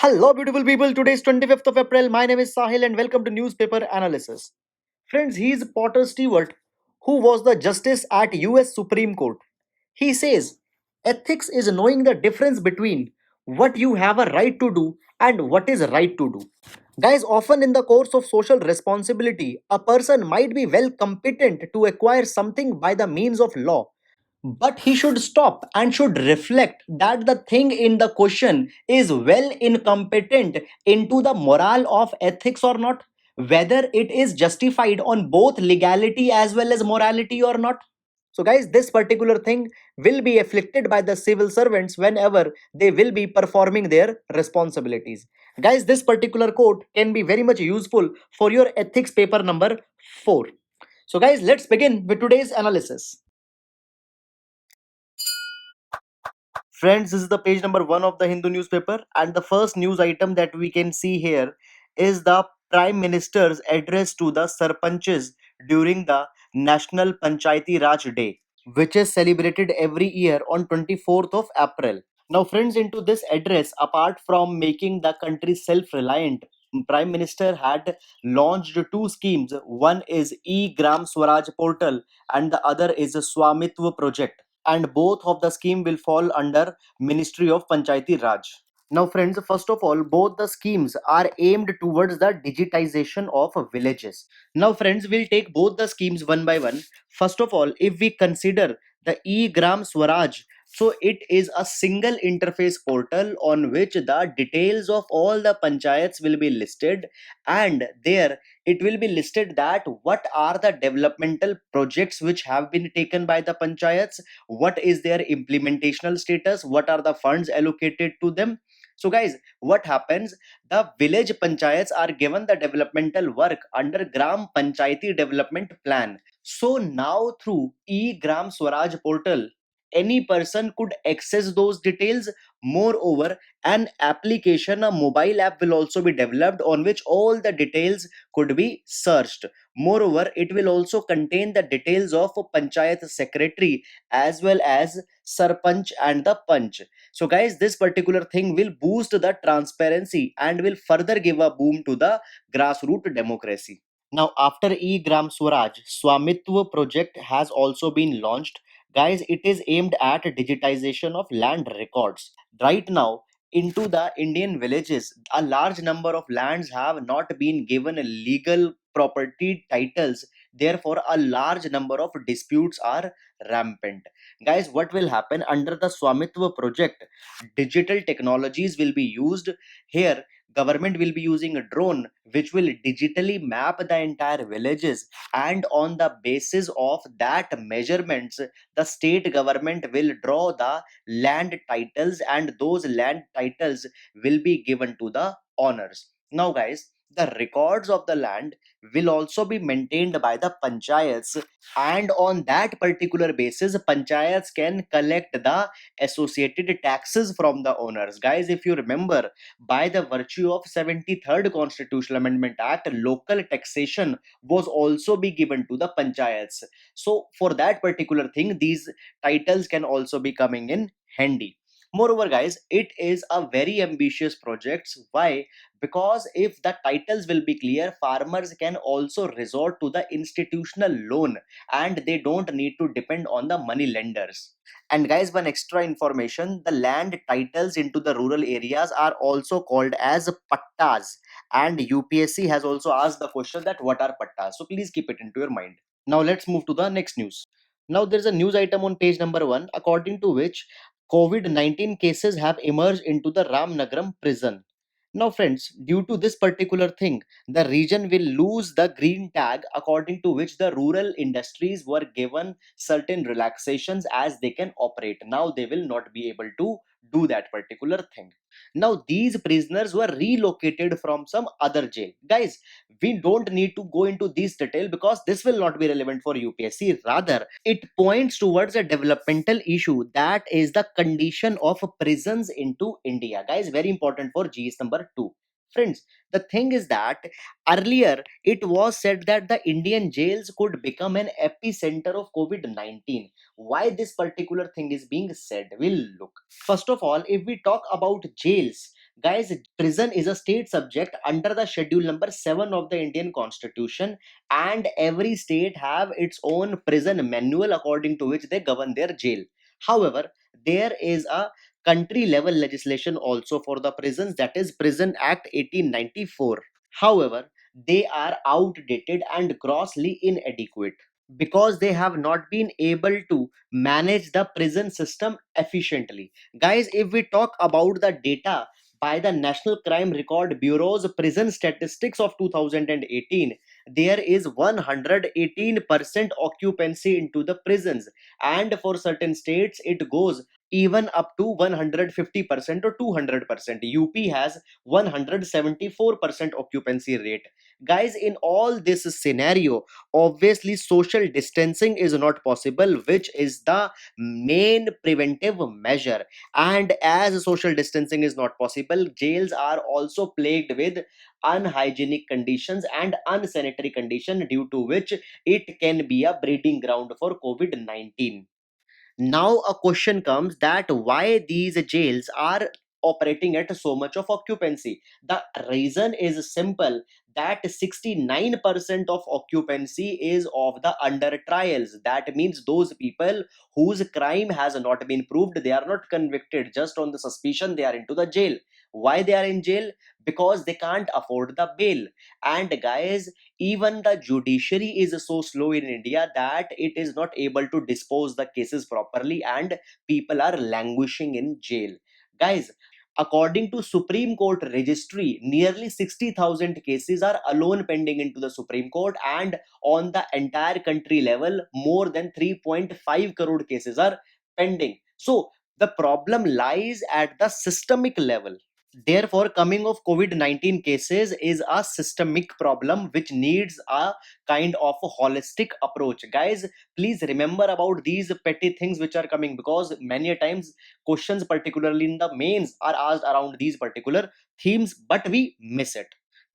Hello, beautiful people. Today is 25th of April. My name is Sahil, and welcome to Newspaper Analysis. Friends, he is Potter Stewart, who was the justice at US Supreme Court. He says, ethics is knowing the difference between what you have a right to do and what is right to do. Guys, often in the course of social responsibility, a person might be well competent to acquire something by the means of law, but he should stop and should reflect that the thing in the question is well incompetent into the moral of ethics or not, whether it is justified on both legality as well as morality or not. So, guys, this particular thing will be afflicted by the civil servants whenever they will be performing their responsibilities. Guys, this particular quote can be very much useful for your ethics paper number 4. So, guys, let's begin with today's analysis. Friends, this is the page number 1 of the Hindu newspaper, and the first news item that we can see here is the Prime Minister's address to the Sarpanches during the National Panchayati Raj Day, which is celebrated every year on 24th of April. Now, friends, into this address, apart from making the country self reliant, Prime Minister had launched two schemes. One is E Gram Swaraj portal, and the other is a Swamitva project, and both of the scheme will fall under Ministry of Panchayati Raj. Now, friends, first of all, both the schemes are aimed towards the digitization of villages. Now, friends, we'll take both the schemes one by one. First of all, if we consider the e-gram Swaraj, so it is a single interface portal on which the details of all the panchayats will be listed, and there it will be listed that what are the developmental projects which have been taken by the panchayats, what is their implementational status, what are the funds allocated to them. So, guys, what happens? The village panchayats are given the developmental work under Gram Panchayati Development Plan. So now through e-Gram Swaraj portal, any person could access those details. Moreover, an application, a mobile app will also be developed on which all the details could be searched. Moreover, it will also contain the details of a panchayat secretary as well as sarpanch and the panch. So, guys, this particular thing will boost the transparency and will further give a boom to the grassroots democracy. Now, after e-Gram Swaraj, Swamitva project has also been launched. Guys, it is aimed at digitization of land records. Right now, into the Indian villages, a large number of lands have not been given legal property titles. Therefore, a large number of disputes are rampant. Guys, what will happen under the Swamitva project? Digital technologies will be used here. Government will be using a drone which will digitally map the entire villages, and on the basis of that measurements, the state government will draw the land titles, and those land titles will be given to the owners. Now, guys, the records of the land will also be maintained by the panchayats, and on that particular basis panchayats can collect the associated taxes from the owners. Guys, if you remember, by the virtue of 73rd Constitutional Amendment Act, local taxation was also be given to the panchayats. So for that particular thing, these titles can also be coming in handy. Moreover, guys, it is a very ambitious project. Why? Because if the titles will be clear, farmers can also resort to the institutional loan, and they don't need to depend on the money lenders. And guys, one extra information, the land titles into the rural areas are also called as pattas. And UPSC has also asked the question that what are pattas. So please keep it into your mind. Now let's move to the next news. Now there's a news item on page number 1 according to which COVID-19 cases have emerged into the Ramnagaram prison. Now, friends, due to this particular thing, the region will lose the green tag according to which the rural industries were given certain relaxations as they can operate. Now they will not be able to do that particular thing. Now these prisoners were relocated from some other jail. Guys, we don't need to go into this detail because this will not be relevant for UPSC. Rather, it points towards a developmental issue, that is the condition of prisons into India. Guys, very important for GS number 2. Friends, the thing is that earlier it was said that the Indian jails could become an epicenter of COVID-19. Why this particular thing is being said? We'll look. First of all, if we talk about jails, Guys, prison is a state subject under the schedule number 7 of the Indian Constitution, and every state have its own prison manual according to which they govern their jail. However, there is a country level legislation also for the prisons, that is Prison Act 1894. However, they are outdated and grossly inadequate because they have not been able to manage the prison system efficiently. Guys, if we talk about the data by the National Crime Record Bureau's prison statistics of 2018, there is 118% occupancy into the prisons, and for certain states it goes even up to 150% or 200%. UP has 174% occupancy rate. Guys, in all this scenario, obviously social distancing is not possible, which is the main preventive measure. And as social distancing is not possible, jails are also plagued with unhygienic conditions and unsanitary condition, due to which it can be a breeding ground for COVID-19. Now a question comes that why these jails are operating at so much of occupancy. The reason is simple, that 69% of occupancy is of the under trials. That means those people whose crime has not been proved, they are not convicted, just on the suspicion they are into the jail. Why they are in jail? Because they can't afford the bail. And guys, even the judiciary is so slow in India that it is not able to dispose the cases properly, and people are languishing in jail. Guys, according to Supreme Court registry, nearly 60,000 cases are alone pending into the Supreme Court, and on the entire country level, more than 3.5 crore cases are pending. So the problem lies at the systemic level. Therefore, coming of COVID-19 cases is a systemic problem which needs a kind of a holistic approach. Guys, please remember about these petty things which are coming, because many a times questions, particularly in the mains, are asked around these particular themes, but we miss it.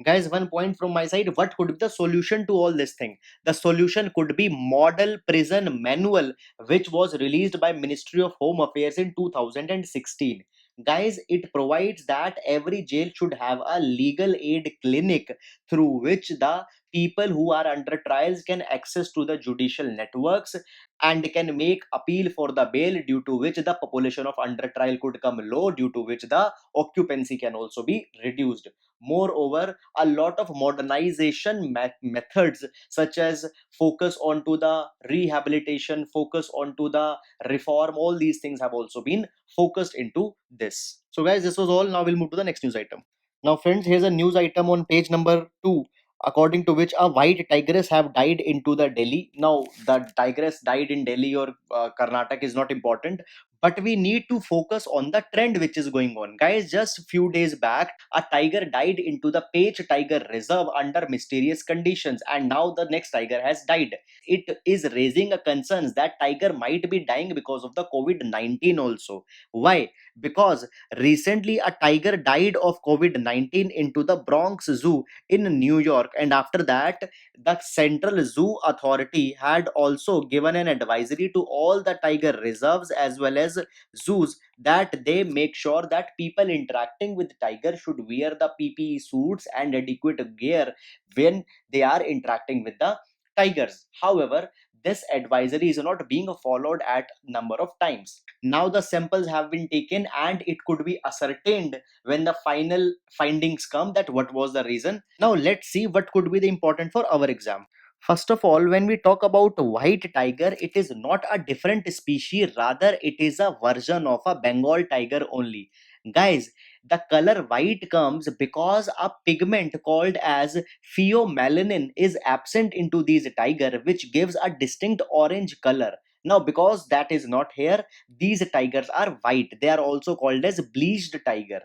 Guys, one point from my side, what could be the solution to all this thing? The solution could be Model Prison Manual, which was released by Ministry of Home Affairs in 2016. Guys, it provides that every jail should have a legal aid clinic through which the people who are under trials can access to the judicial networks and can make appeal for the bail, due to which the population of under trial could come low, due to which the occupancy can also be reduced. Moreover, a lot of modernization methods, such as focus onto the rehabilitation, focus onto the reform, all these things have also been focused into this. So guys, this was all. Now we'll move to the next news item. Now friends, here's a news item on page number 2, according to which a white tigress have died into the Delhi. Now the tigress died in Delhi or Karnataka is not important, but we need to focus on the trend which is going on. Guys, just few days back, a tiger died into the Page Tiger Reserve under mysterious conditions, and now the next tiger has died. It is raising a concerns that tiger might be dying because of the COVID-19 also. Why? Because recently a tiger died of COVID-19 into the Bronx Zoo in New York, and after that, the Central Zoo Authority had also given an advisory to all the tiger reserves as well as zoos, that they make sure that people interacting with tiger should wear the PPE suits and adequate gear when they are interacting with the tigers. However, this advisory is not being followed at number of times. Now the samples have been taken, and it could be ascertained when the final findings come that what was the reason. Now let's see what could be the important for our exam. First of all, when we talk about white tiger, it is not a different species, rather it is a version of a Bengal tiger only. Guys, the color white comes because a pigment called as pheomelanin is absent into these tiger, which gives a distinct orange color. Now because that is not here, these tigers are white. They are also called as bleached tiger.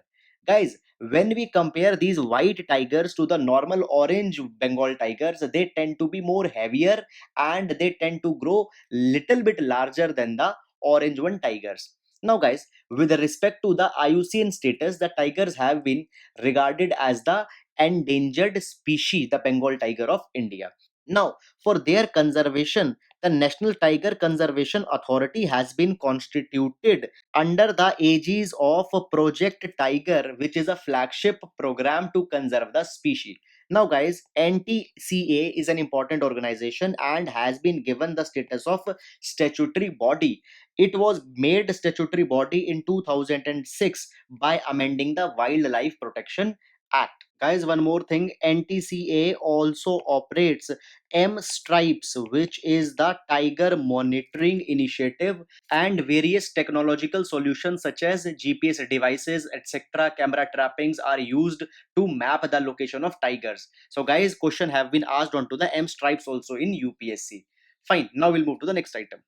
Guys, when we compare these white tigers to the normal orange Bengal tigers, they tend to be more heavier, and they tend to grow little bit larger than the orange one tigers. Now guys, with respect to the IUCN status, the tigers have been regarded as the endangered species, the Bengal tiger of India. Now, for their conservation, the National Tiger Conservation Authority has been constituted under the aegis of Project Tiger, which is a flagship program to conserve the species. Now, guys, NTCA is an important organization and has been given the status of statutory body. It was made statutory body in 2006 by amending the Wildlife Protection Act. Guys, one more thing, NTCA also operates M Stripes, which is the Tiger Monitoring Initiative, and various technological solutions such as GPS devices, etc., camera trappings are used to map the location of tigers. So, guys, question have been asked onto the M Stripes also in UPSC. Fine, now we'll move to the next item.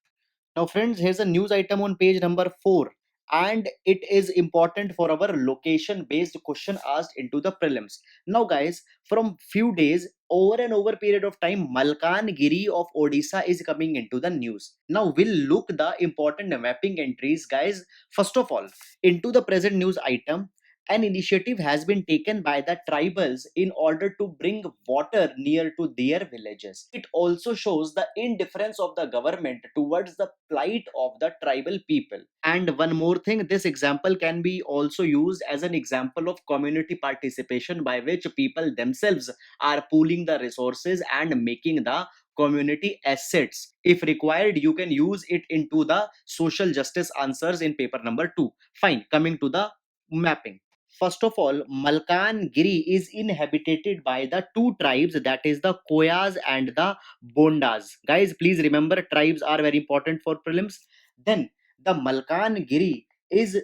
Now, friends, here's a news item on page number 4, and it is important for our location based question asked into the prelims. Now, guys, from few days, over and over period of time, Malkangiri of Odisha is coming into the news. Now, we'll look the important mapping entries, guys. First of all, into the present news item, an initiative has been taken by the tribals in order to bring water near to their villages. It also shows the indifference of the government towards the plight of the tribal people. And one more thing, this example can be also used as an example of community participation by which people themselves are pooling the resources and making the community assets. If required, you can use it into the social justice answers in paper number 2. Fine, coming to the mapping. First of all, Malkangiri is inhabited by the two tribes, that is the Koyas and the Bondas. Guys, please remember tribes are very important for prelims. Then the Malkangiri is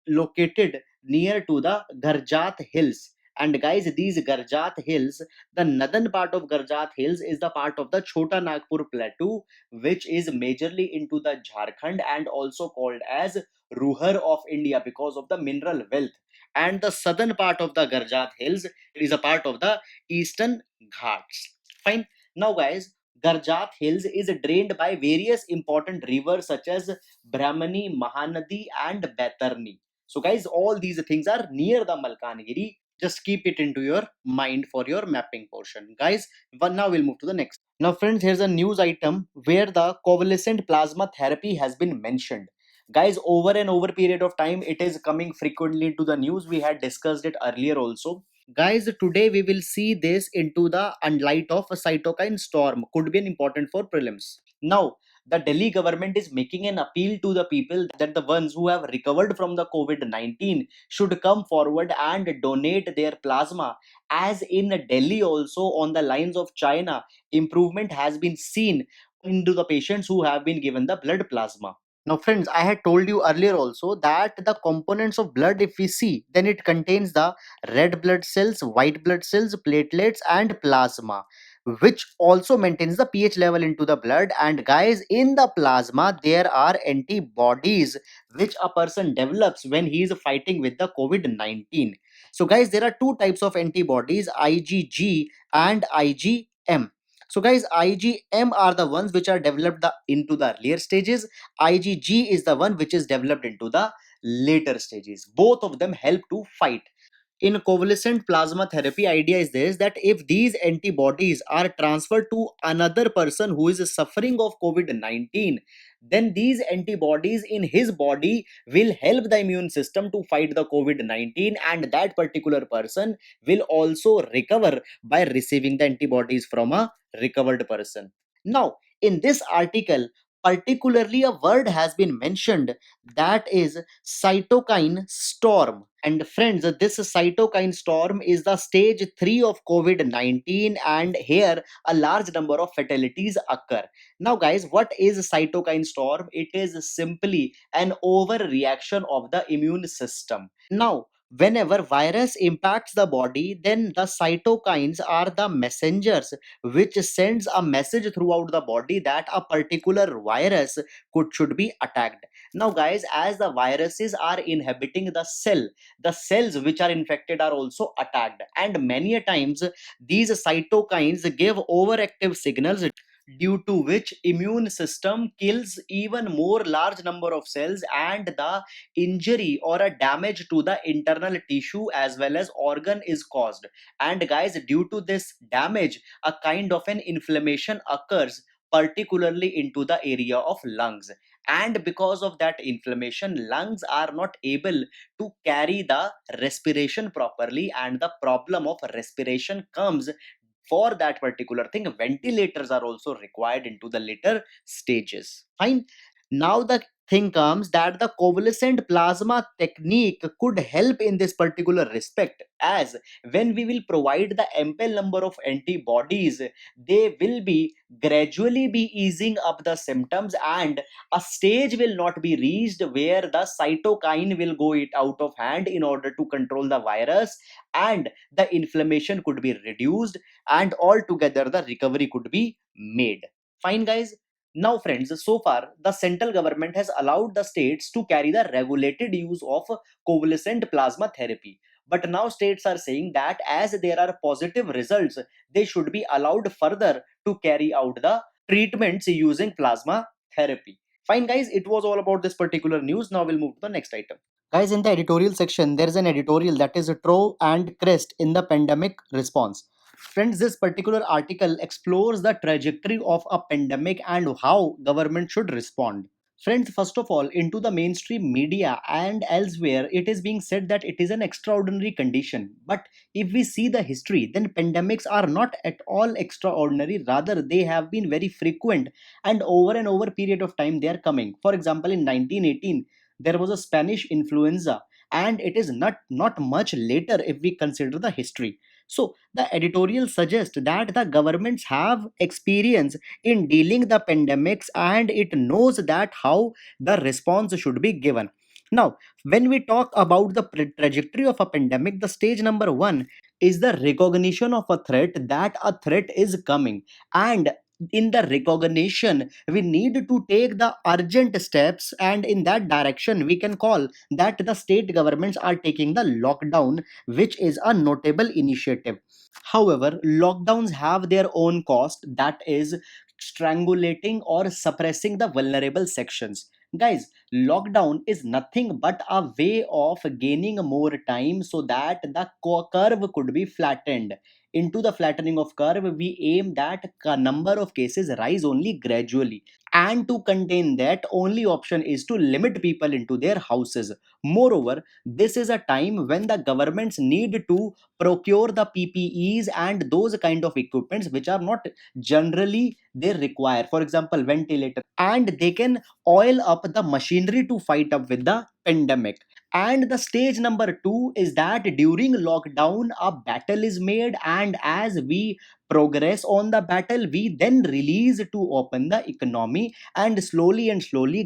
located near to the Garjat Hills. And guys, these Garjat Hills, the northern part of Garjat Hills is the part of the Chota Nagpur Plateau, which is majorly into the Jharkhand and also called as Ruhar of India because of the mineral wealth. And the southern part of the Garjat Hills is a part of the Eastern Ghats. Fine. Now, guys, Garjat Hills is drained by various important rivers such as Brahmani, Mahanadi, and Baitarni. So, guys, all these things are near the Malkangiri. Just keep it into your mind for your mapping portion. Guys, now we'll move to the next. Now, friends, here's a news item where the convalescent plasma therapy has been mentioned. Guys, over and over period of time, it is coming frequently to the news. We had discussed it earlier also. Guys, today we will see this into the light of a cytokine storm. Could be an important for prelims. Now, the Delhi government is making an appeal to the people that the ones who have recovered from the COVID-19 should come forward and donate their plasma. As in Delhi, also on the lines of China, improvement has been seen into the patients who have been given the blood plasma. Now, friends, I had told you earlier also that the components of blood, if we see, then it contains the red blood cells, white blood cells, platelets, and plasma, which also maintains the pH level into the blood. And guys, in the plasma, there are antibodies which a person develops when he is fighting with the COVID 19. So, guys, there are two types of antibodies, IgG and IgM. So, guys, IgM are the ones which are developed into the earlier stages. IgG is the one which is developed into the later stages. Both of them help to fight. In convalescent plasma therapy, idea is this, that if these antibodies are transferred to another person who is suffering of COVID-19, then these antibodies in his body will help the immune system to fight the COVID-19, and that particular person will also recover by receiving the antibodies from a recovered person. Now, in this article, particularly a word has been mentioned, that is cytokine storm. And friends, this cytokine storm is the stage 3 of COVID-19, and here a large number of fatalities occur. Now, guys, what is cytokine storm? It is simply an overreaction of the immune system. Now, whenever virus impacts the body, then the cytokines are the messengers which sends a message throughout the body that a particular virus should be attacked. Now, guys, as the viruses are inhabiting the cells which are infected are also attacked, and many a times these cytokines give overactive signals due to which immune system kills even more large number of cells, and the injury or a damage to the internal tissue as well as organ is caused. And guys, due to this damage, a kind of an inflammation occurs, particularly into the area of lungs. And because of that inflammation, lungs are not able to carry the respiration properly, and the problem of respiration comes. For that particular thing, ventilators are also required into the later stages. Fine. Now the thing comes that the convalescent plasma technique could help in this particular respect, as when we will provide the ample number of antibodies, they will be gradually be easing up the symptoms, and a stage will not be reached where the cytokine will go it out of hand in order to control the virus, and the inflammation could be reduced, and altogether the recovery could be made. Fine, guys. Now, friends, so far the central government has allowed the states to carry the regulated use of convalescent plasma therapy. But now states are saying that as there are positive results, they should be allowed further to carry out the treatments using plasma therapy. Fine, guys, it was all about this particular news. Now we'll move to the next item. Guys, in the editorial section, there is an editorial that is Trough and Crest in the pandemic response. Friends, this particular article explores the trajectory of a pandemic and how government should respond. Friends, first of all, into the mainstream media and elsewhere, it is being said that it is an extraordinary condition. But if we see the history, then pandemics are not at all extraordinary. Rather, they have been very frequent, and over period of time they are coming. For example, in 1918, there was a Spanish influenza, and it is not much later if we consider the history. So the editorial suggests that the governments have experience in dealing the pandemics, and it knows that how the response should be given. Now, when we talk about the trajectory of a pandemic, the stage number 1 is the recognition of a threat, that a threat is coming, and in the recognition we need to take the urgent steps, and in that direction we can call that the state governments are taking the lockdown, which is a notable initiative. However, lockdowns have their own cost, that is strangulating or suppressing the vulnerable sections. Guys, lockdown is nothing but a way of gaining more time so that the curve could be flattened. Into the flattening of curve, we aim that number of cases rise only gradually. And to contain that, only option is to limit people into their houses. Moreover, this is a time when the governments need to procure the PPEs and those kind of equipments which are not generally they require. For example, ventilator, and they can oil up the machinery to fight up with the pandemic. And the stage number 2 is that during lockdown a battle is made, and as we progress on the battle, we then release to open the economy, and slowly,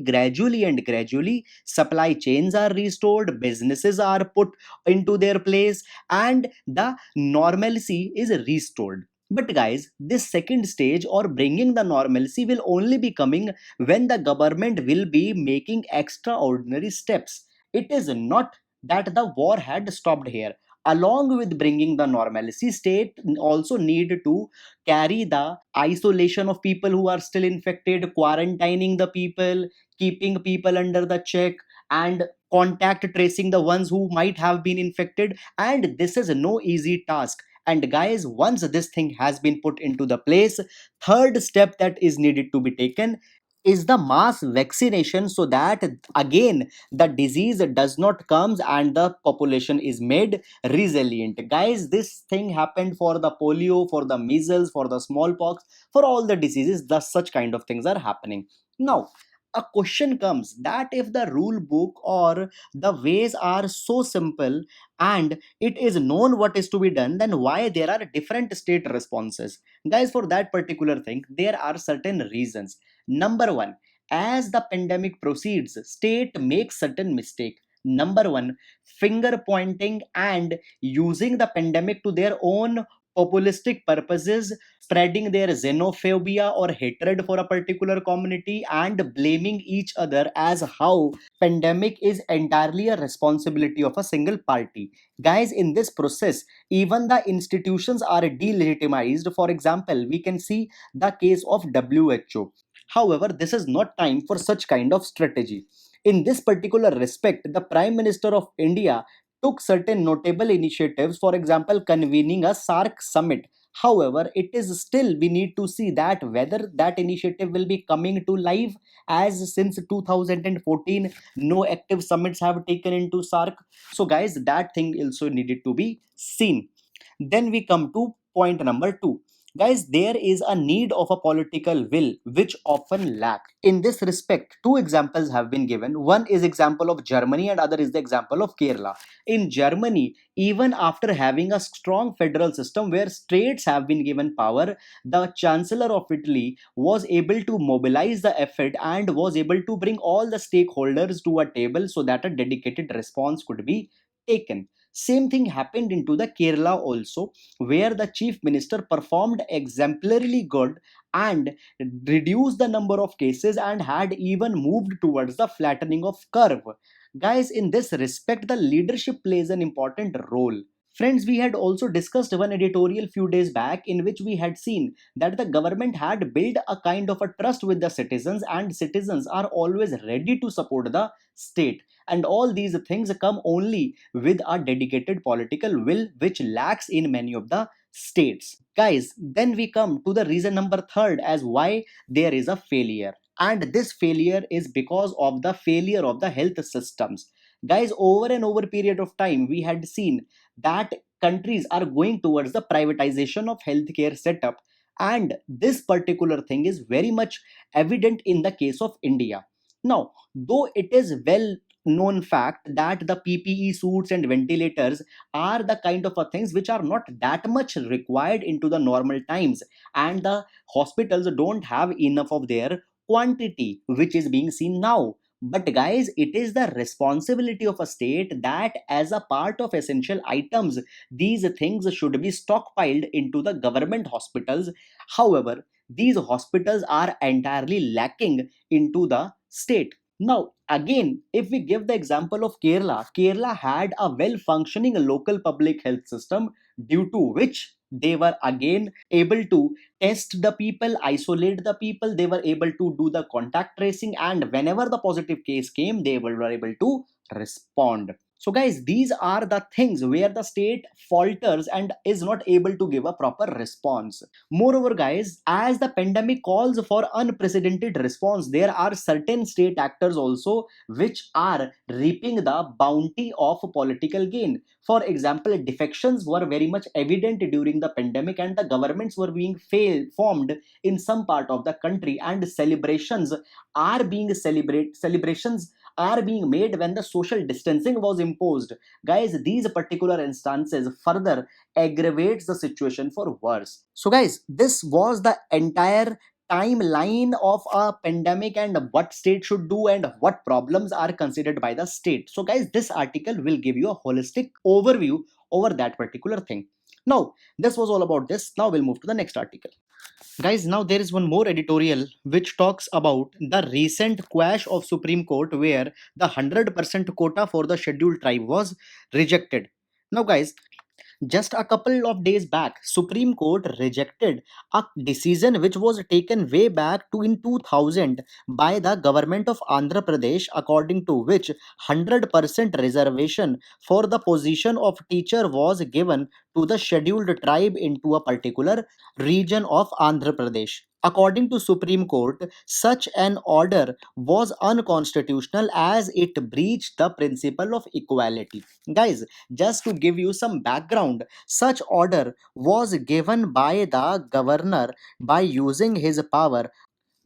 gradually supply chains are restored, businesses are put into their place, and the normalcy is restored. But guys, this second stage or bringing the normalcy will only be coming when the government will be making extraordinary steps. It is not that the war had stopped here. Along with bringing the normalcy, state also need to carry the isolation of people who are still infected, quarantining the people, keeping people under the check, and contact tracing the ones who might have been infected. And this is no easy task. And guys, once this thing has been put into the place, third step that is needed to be taken is the mass vaccination, so that again the disease does not comes and the population is made resilient. Guys, this thing happened for the polio, for the measles, for the smallpox, for all the diseases. Thus such kind of things are happening. Now a question comes that if the rule book or the ways are so simple and it is known what is to be done, then why there are different state responses? Guys, for that particular thing there are certain reasons. Number 1, as the pandemic proceeds, state makes certain mistake. Number 1, finger pointing and using the pandemic to their own populistic purposes, spreading their xenophobia or hatred for a particular community, and blaming each other as how pandemic is entirely a responsibility of a single party. Guys, in this process, even the institutions are delegitimized. For example, we can see the case of WHO. However, this is not time for such kind of strategy. In this particular respect, the Prime Minister of India took certain notable initiatives, for example, convening a SARC summit. However, it is still we need to see that whether that initiative will be coming to life, as since 2014 no active summits have taken into SARC. So guys, that thing also needed to be seen. Then we come to point number 2. Guys, there is a need of a political will which often lack. In this respect, two examples have been given. One is example of Germany and other is the example of Kerala. In Germany, even after having a strong federal system where states have been given power, the Chancellor of Italy was able to mobilize the effort and was able to bring all the stakeholders to a table so that a dedicated response could be taken. Same thing happened into the Kerala also, where the chief minister performed exemplarily good and reduced the number of cases and had even moved towards the flattening of curve. Guys, in this respect, the leadership plays an important role. Friends, we had also discussed one editorial few days back in which we had seen that the government had built a kind of a trust with the citizens, and citizens are always ready to support the state. And all these things come only with a dedicated political will, which lacks in many of the states. Guys, then we come to the reason number third as why there is a failure. And this failure is because of the failure of the health systems. Guys, over and over period of time, we had seen that countries are going towards the privatization of healthcare setup, and this particular thing is very much evident in the case of India. Now, though it is well known fact that the PPE suits and ventilators are the kind of a things which are not that much required into the normal times, and the hospitals don't have enough of their quantity which is being seen now. But guys, it is the responsibility of a state that as a part of essential items, these things should be stockpiled into the government hospitals. However, these hospitals are entirely lacking into the state. Now, again, if we give the example of Kerala, Kerala had a well functioning local public health system, due to which they were again able to test the people, isolate the people, they were able to do the contact tracing, and whenever the positive case came, they were able to respond. So, guys, these are the things where the state falters and is not able to give a proper response. Moreover, guys, as the pandemic calls for unprecedented response, there are certain state actors also which are reaping the bounty of political gain. For example, defections were very much evident during the pandemic, and the governments were being formed in some part of the country, and celebrations are being made when the social distancing was imposed. Guys, these particular instances further aggravates the situation for worse. So guys, this was the entire timeline of a pandemic and what state should do and what problems are considered by the state. So guys, this article will give you a holistic overview over that particular thing. Now, this was all about this. Now we'll move to the next article. Guys, now there is one more editorial which talks about the recent quash of Supreme Court where the 100% quota for the scheduled tribe was rejected. Now guys, just a couple of days back, Supreme Court rejected a decision which was taken way back to in 2000 by the government of Andhra Pradesh, according to which 100% reservation for the position of teacher was given to the scheduled tribe into a particular region of Andhra Pradesh. According to Supreme Court, such an order was unconstitutional as it breached the principle of equality. Guys, just to give you some background, such order was given by the governor by using his power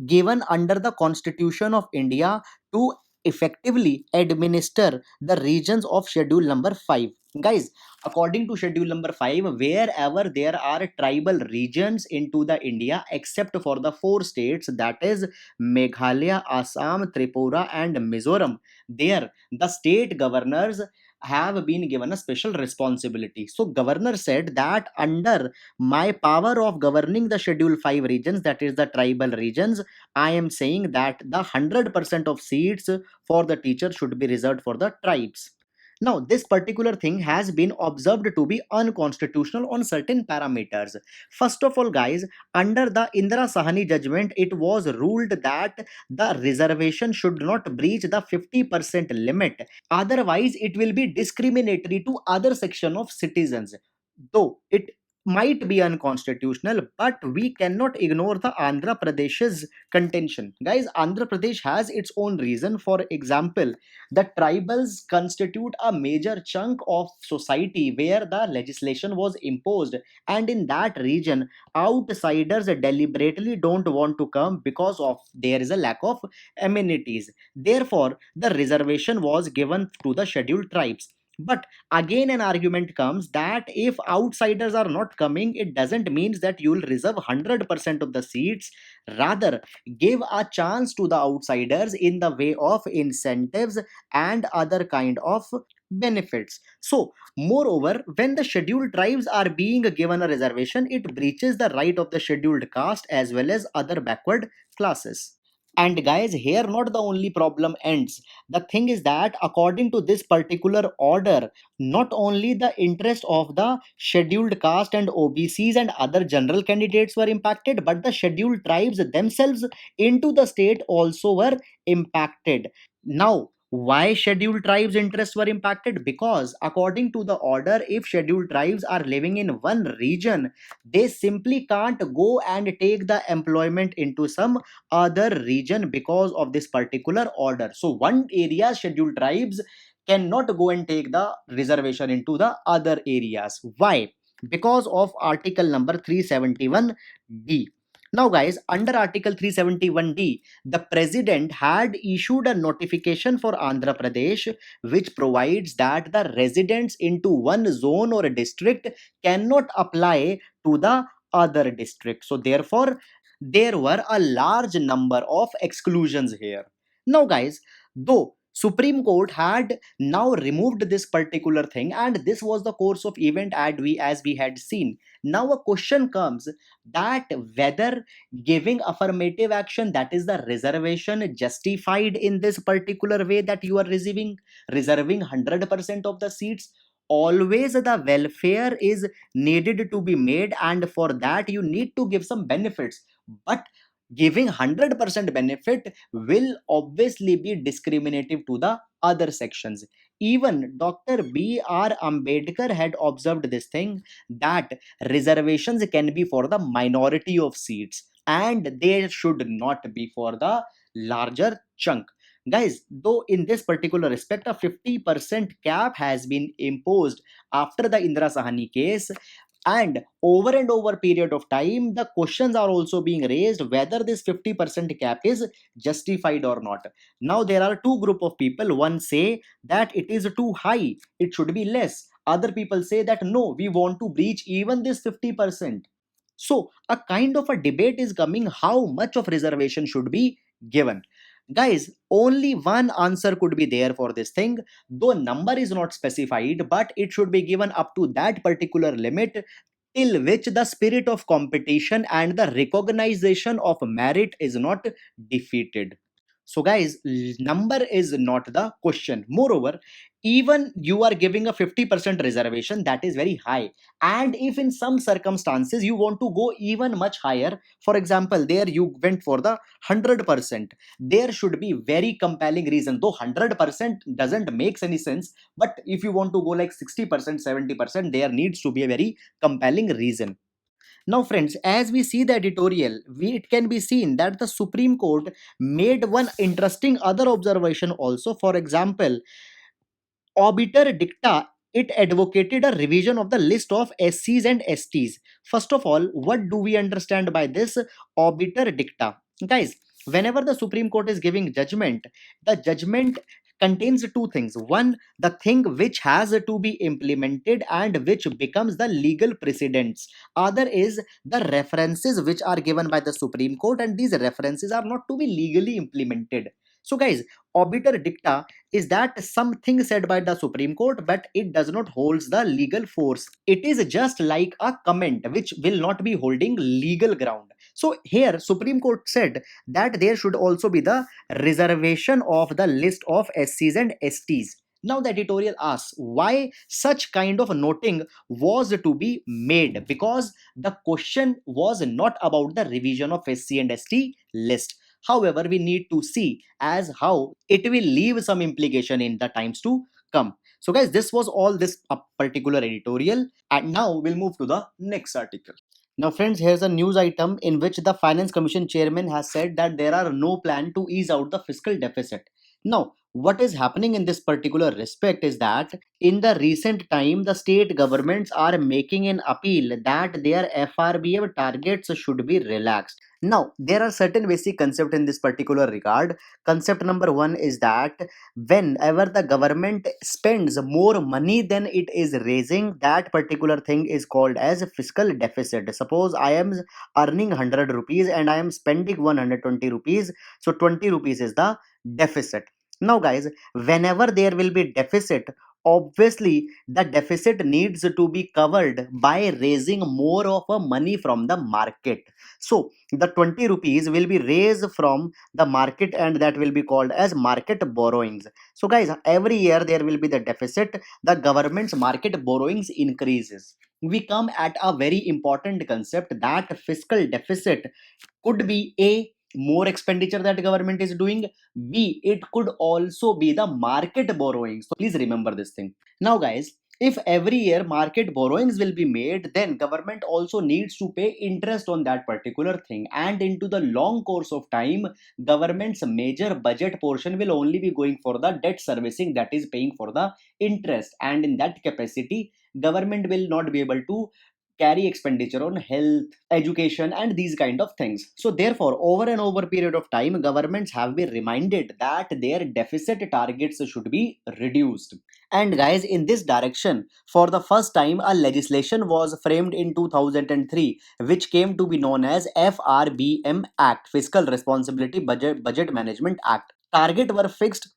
given under the Constitution of India to effectively administer the regions of Schedule number 5. Guys, according to Schedule number 5, wherever there are tribal regions into the India except for the four states, that is Meghalaya, Assam, Tripura and Mizoram, there the state governors have been given a special responsibility. So governor said that under my power of governing the schedule 5 regions, that is the tribal regions, I am saying that the 100% of seats for the teacher should be reserved for the tribes. Now, this particular thing has been observed to be unconstitutional on certain parameters. First of all, guys, under the Indira Sahani judgment, it was ruled that the reservation should not breach the 50% limit. Otherwise, it will be discriminatory to other section of citizens. Though it might be unconstitutional, but we cannot ignore the Andhra Pradesh's contention. Guys, Andhra Pradesh has its own reason. For example, the tribals constitute a major chunk of society where the legislation was imposed, and in that region, outsiders deliberately don't want to come because of there is a lack of amenities. Therefore, the reservation was given to the scheduled tribes. But again, an argument comes that if outsiders are not coming, it doesn't mean that you will reserve 100% of the seats. Rather, give a chance to the outsiders in the way of incentives and other kind of benefits. So moreover, when the scheduled tribes are being given a reservation, it breaches the right of the scheduled caste as well as other backward classes. And guys, here not the only problem ends. The thing is that according to this particular order, not only the interest of the scheduled caste and OBCs and other general candidates were impacted, but the scheduled tribes themselves into the state also were impacted. Now, why scheduled tribes interests were impacted? Because according to the order, if scheduled tribes are living in one region, they simply can't go and take the employment into some other region because of this particular order. So one area scheduled tribes cannot go and take the reservation into the other areas. Why? Because of article number 371D. Now guys, under article 371D, the president had issued a notification for Andhra Pradesh which provides that the residents into one zone or a district cannot apply to the other district. So therefore, there were a large number of exclusions here. Now guys, though Supreme Court had now removed this particular thing, and this was the course of event as we had seen. Now a question comes that whether giving affirmative action, that is the reservation, justified in this particular way that you are reserving 100% of the seats. Always the welfare is needed to be made, and for that you need to give some benefits. But giving 100% benefit will obviously be discriminative to the other sections. Even Dr. B.R. Ambedkar had observed this thing, that reservations can be for the minority of seats and they should not be for the larger chunk. Guys, though in this particular respect, a 50% cap has been imposed after the Indira Sahani case, and over period of time the questions are also being raised whether this 50% cap is justified or not. Now there are two group of people. One say that it is too high, it should be less. Other people say that no, we want to breach even this 50%. So a kind of a debate is coming how much of reservation should be given. Guys, only one answer could be there for this thing, though number is not specified, but it should be given up to that particular limit till which the spirit of competition and the recognition of merit is not defeated. So guys, number is not the question. Moreover, even you are giving a 50% reservation, that is very high. And if in some circumstances you want to go even much higher, for example, there you went for the 100%, there should be very compelling reason. Though 100% doesn't make any sense, but if you want to go like 60%, 70%, there needs to be a very compelling reason. Now, friends, as we see the editorial, it can be seen that the Supreme Court made one interesting other observation also. For example, Obiter Dicta, it advocated a revision of the list of SCs and STs. First of all, what do we understand by this Obiter Dicta? Guys, whenever the Supreme Court is giving judgment, the judgment contains two things. One, the thing which has to be implemented and which becomes the legal precedents. Other is the references which are given by the Supreme Court, and these references are not to be legally implemented. So, guys, obiter dicta is that something said by the Supreme Court, but it does not holds the legal force. It is just like a comment which will not be holding legal ground. So here Supreme Court said that there should also be the reservation of the list of SCs and STs. Now the editorial asks why such kind of noting was to be made, because the question was not about the revision of SC and ST list. However, we need to see as how it will leave some implication in the times to come. So guys, this was all this particular editorial, and now we'll move to the next article. Now friends, here's a news item in which the Finance Commission chairman has said that there are no plan to ease out the fiscal deficit. Now, what is happening in this particular respect is that in the recent time, the state governments are making an appeal that their FRBM targets should be relaxed. Now, there are certain basic concepts in this particular regard. Concept number one is that whenever the government spends more money than it is raising, that particular thing is called as fiscal deficit. Suppose I am earning 100 rupees and I am spending 120 rupees, so 20 rupees is the deficit. Now guys, whenever there will be deficit, obviously the deficit needs to be covered by raising more of a money from the market. So the 20 rupees will be raised from the market, and that will be called as market borrowings. So guys, every year there will be the deficit, the government's market borrowings increases. We come at a very important concept that fiscal deficit could be a more expenditure that government is doing, b it could also be the market borrowing. So please remember this thing. Now guys, if every year market borrowings will be made, then government also needs to pay interest on that particular thing, and into the long course of time government's major budget portion will only be going for the debt servicing, that is paying for the interest, and in that capacity government will not be able to carry expenditure on health, education, and these kind of things. So therefore, over and over period of time, governments have been reminded that their deficit targets should be reduced. And guys, in this direction, for the first time a legislation was framed in 2003, which came to be known as FRBM Act, Fiscal Responsibility Budget Management Act. Target were fixed,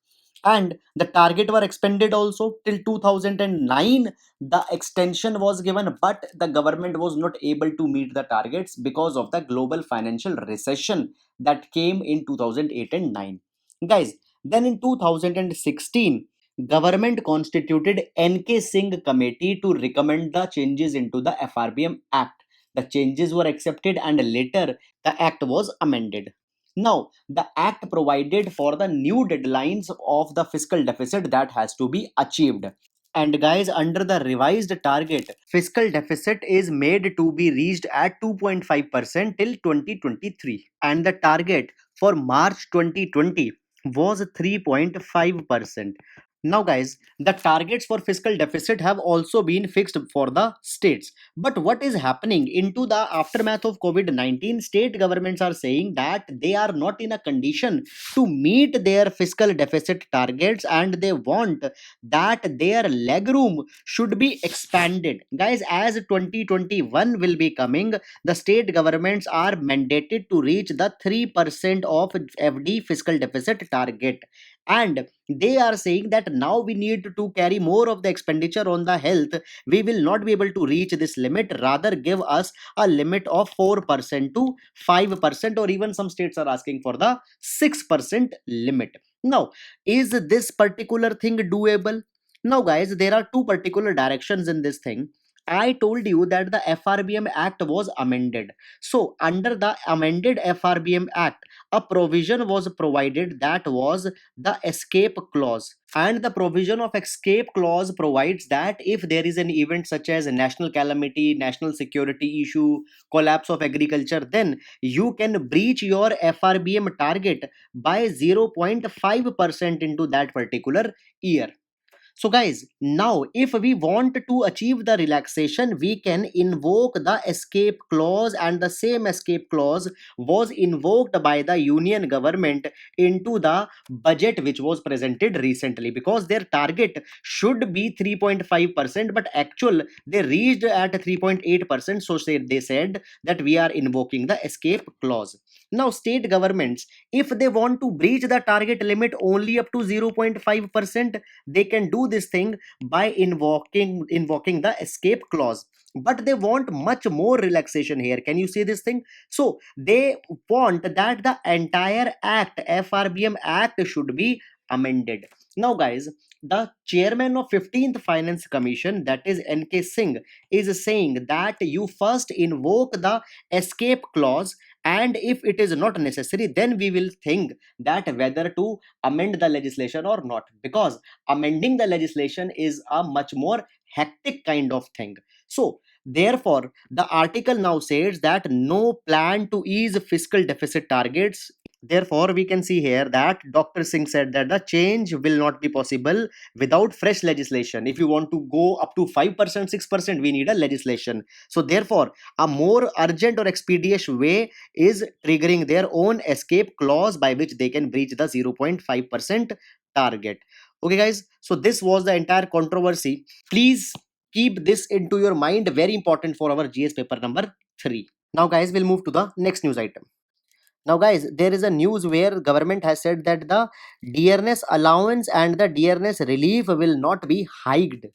and the target were expended also till 2009. The extension was given, but the government was not able to meet the targets because of the global financial recession that came in 2008 and 9. Guys, then in 2016, government constituted NK Singh committee to recommend the changes into the FRBM Act. The changes were accepted and later the act was amended. Now, the act provided for the new deadlines of the fiscal deficit that has to be achieved. And guys, under the revised target, fiscal deficit is made to be reached at 2.5% till 2023. And the target for March 2020 was 3.5%. Now, guys, the targets for fiscal deficit have also been fixed for the states. But what is happening into the aftermath of COVID 19? State governments are saying that they are not in a condition to meet their fiscal deficit targets, and they want that their legroom should be expanded. Guys, as 2021 will be coming, the state governments are mandated to reach the 3% of FD fiscal deficit target. And they are saying that now we need to carry more of the expenditure on the health. We will not be able to reach this limit, rather give us a limit of 4% to 5%, or even some states are asking for the 6% limit. Now, is this particular thing doable? Now guys, there are two particular directions in this thing. I told you that the FRBM Act was amended. So under the amended FRBM Act, a provision was provided that was the escape clause. And the provision of escape clause provides that if there is an event such as a national calamity, national security issue, collapse of agriculture, then you can breach your FRBM target by 0.5% into that particular year. So, guys, now if we want to achieve the relaxation, we can invoke the escape clause, and the same escape clause was invoked by the union government into the budget which was presented recently, because their target should be 3.5%, but actual they reached at 3.8%. So, they said that we are invoking the escape clause. Now, state governments, if they want to breach the target limit only up to 0.5%, they can do this thing by invoking the escape clause, but they want much more relaxation here. Can you see this thing? So they want that the entire act, FRBM act, should be amended. Now, guys, the chairman of 15th Finance Commission, that is NK Singh, is saying that you first invoke the escape clause, and if it is not necessary, then we will think that whether to amend the legislation or not, because amending the legislation is a much more hectic kind of thing. So therefore the article now says that no plan to ease fiscal deficit targets. Therefore we can see here that Dr. Singh said that the change will not be possible without fresh legislation. If you want to go up to 5%, 6%, we need a legislation. So therefore a more urgent or expeditious way is triggering their own escape clause by which they can breach the 0.5% target. Okay, guys, so this was the entire controversy. Please keep this into your mind, very important for our GS paper number 3. Now, guys, we'll move to the next news item. Now, guys, there is a news where government has said that the dearness allowance and the dearness relief will not be hiked.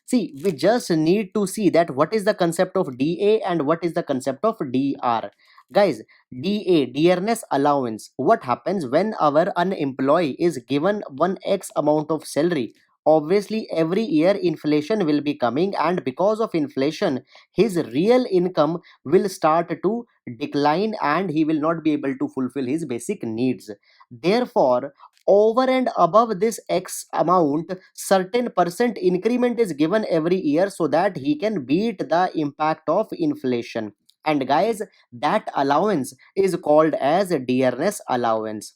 See, we just need to see that what is the concept of DA and what is the concept of DR. Guys, DA, dearness allowance. What happens when our unemployed is given one X amount of salary? Obviously, every year inflation will be coming, and because of inflation, his real income will start to decline and he will not be able to fulfill his basic needs. Therefore, over and above this X amount, certain percent increment is given every year so that he can beat the impact of inflation. And guys, that allowance is called as dearness allowance.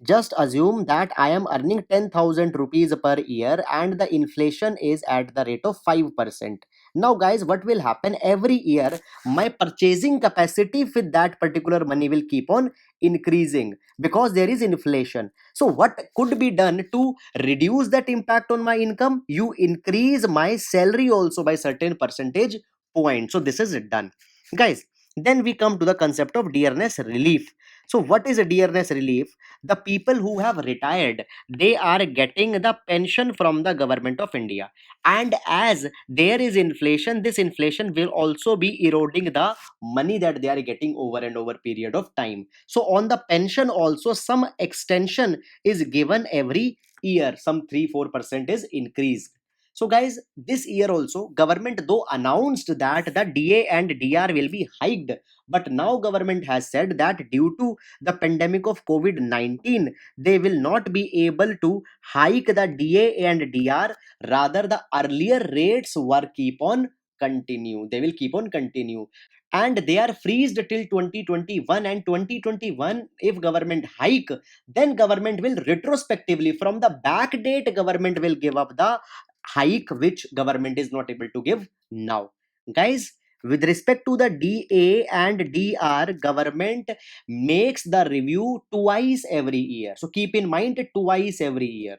Just assume that I am earning 10,000 rupees per year and the inflation is at the rate of 5%. Now, guys, what will happen every year? My purchasing capacity with that particular money will keep on increasing because there is inflation. So, what could be done to reduce that impact on my income? You increase my salary also by certain percentage point. So, this is done, guys. Then we come to the concept of dearness relief. So, what is a dearness relief? The people who have retired, they are getting the pension from the government of India, and as there is inflation, this inflation will also be eroding the money that they are getting over and over period of time. So on the pension also some extension is given every year, some 3-4% is increased. So guys, this year also government though announced that the DA and DR will be hiked, but now government has said that due to the pandemic of COVID-19, they will not be able to hike the DA and DR. Rather, the earlier rates were keep on continue. They will keep on continue. And they are freezed till 2021, and 2021 if government hike, then government will retrospectively from the back date government will give up the hike which government is not able to give now. Guys, with respect to the DA and DR, government makes the review twice every year. So keep in mind twice every year.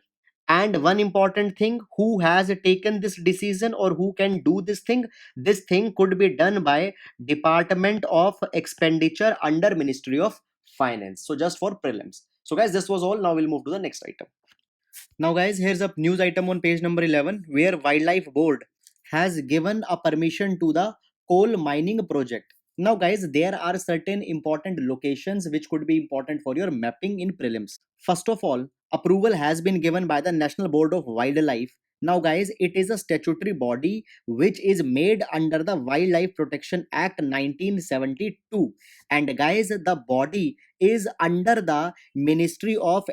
And one important thing, who has taken this decision or who can do this thing? This thing could be done by Department of Expenditure under Ministry of Finance. So just for prelims. So guys, this was all. Now we'll move to the next item. Now, guys, here's a news item on page number 11 where Wildlife Board has given a permission to the coal mining project. Now, guys, there are certain important locations which could be important for your mapping in prelims. First of all, approval has been given by the National Board of Wildlife. Now, guys, it is a statutory body which is made under the Wildlife Protection Act 1972. And, guys, the body is under the Ministry of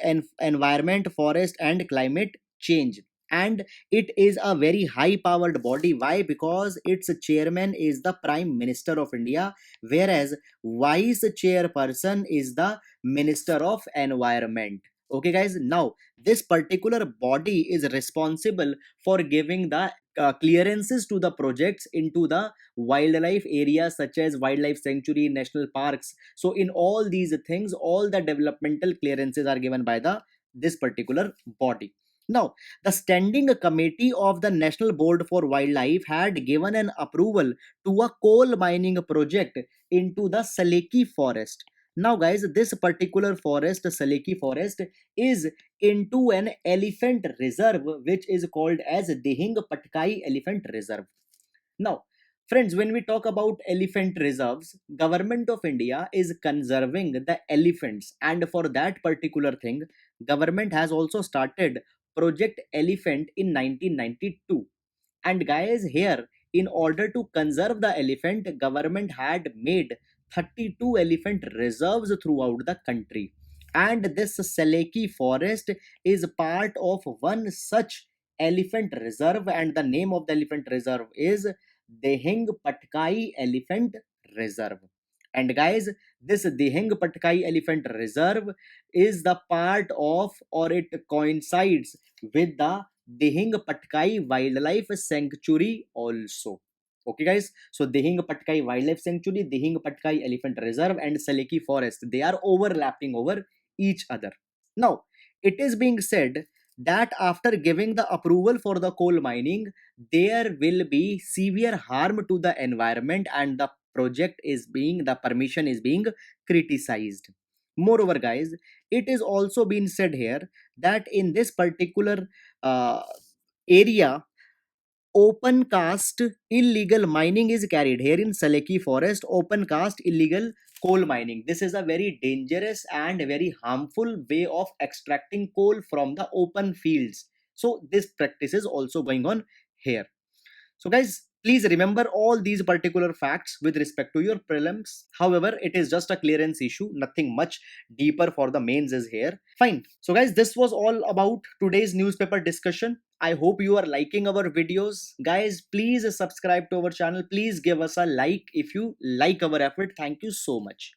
Environment, Forest and Climate Change. And it is a very high powered body. Why? Because its chairman is the Prime Minister of India, whereas vice chairperson is the Minister of Environment. Okay, guys, now this particular body is responsible for giving the clearances to the projects into the wildlife areas such as wildlife sanctuary, national parks. So in all these things, all the developmental clearances are given by the this particular body. Now, the standing committee of the National Board for Wildlife had given an approval to a coal mining project into the Saleki forest. Now, guys, this particular forest, Saleki forest, is into an elephant reserve, which is called as Dihing Patkai Elephant Reserve. Now, friends, when we talk about elephant reserves, Government of India is conserving the elephants, and for that particular thing, government has also started Project Elephant in 1992. And guys, here, in order to conserve the elephant, government had made 32 elephant reserves throughout the country. And this Saleki forest is part of one such elephant reserve, and the name of the elephant reserve is Dehing Patkai Elephant Reserve. And guys, this Dehing Patkai Elephant Reserve is the part of, or it coincides with the Dehing Patkai Wildlife Sanctuary also. Okay, guys. So Dehing Patkai Wildlife Sanctuary, Dehing Patkai Elephant Reserve, and Saleki Forest, they are overlapping over each other. Now, it is being said that after giving the approval for the coal mining, there will be severe harm to the environment, and the permission is being criticized. Moreover, guys, it is also been said here that in this particular uh, area, open cast illegal mining is carried here in Saleki forest. Open cast illegal coal mining, this is a very dangerous and very harmful way of extracting coal from the open fields. So this practice is also going on here. So, guys, please remember all these particular facts with respect to your prelims. However, it is just a clearance issue, nothing much deeper for the mains is here. Fine. So, guys, this was all about today's newspaper discussion. I hope you are liking our videos. Guys, please subscribe to our channel. Please give us a like if you like our effort. Thank you so much.